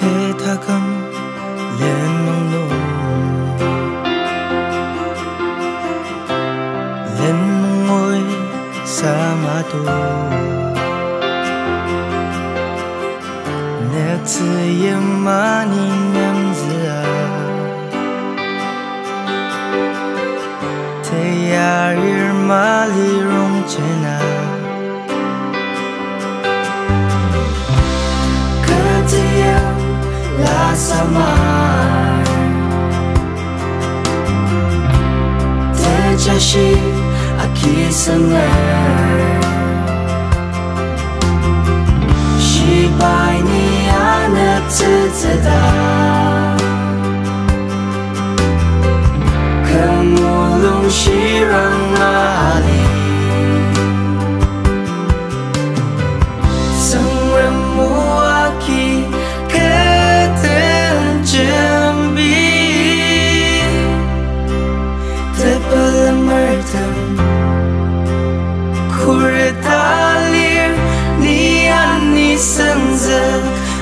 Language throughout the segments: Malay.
thế tha cầm lên mong nô lên mong ngôi sama tu nè tự yếm mani nem zia te yarir mali rong chena la samar te jashi aki sanger shi bai ni ana tsada kamulung shirang ali sangramu aki Kuretalir ni ani senza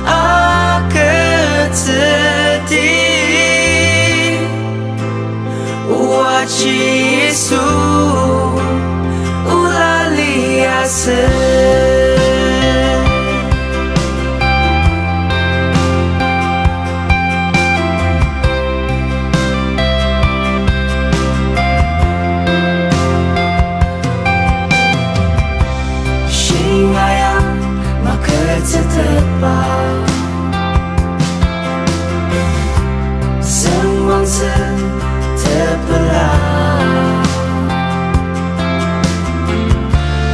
akatati Wachi Yesu ulali ase Semang sen terbelah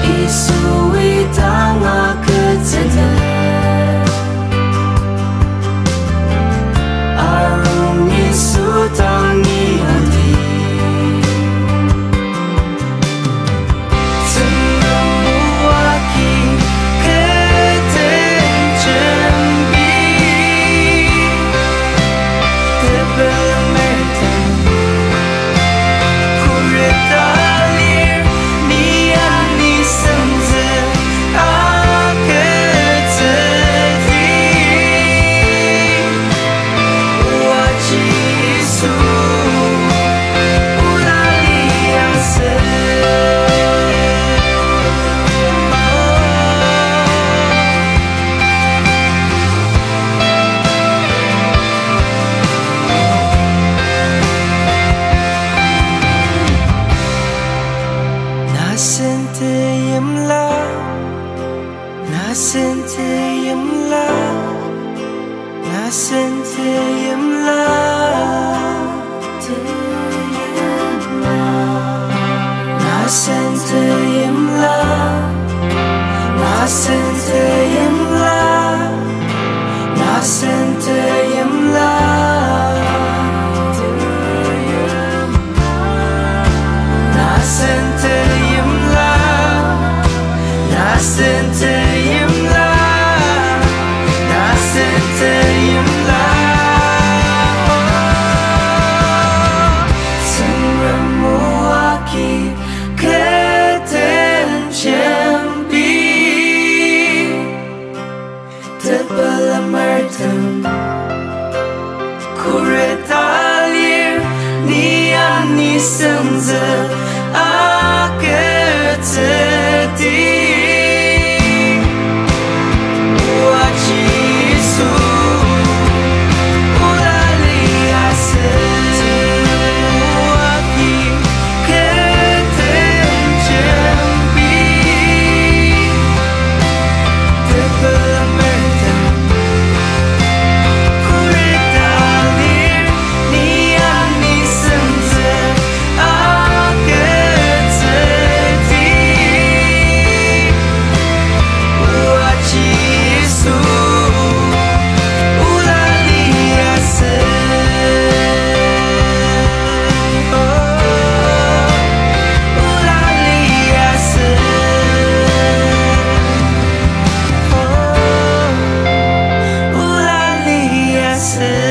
Isu itanga ketete Arum Isu tangi hati Kuretalir ni ani senza akatati Wachi Yesu ulali ase Waki ketenjambi Terbelamerta say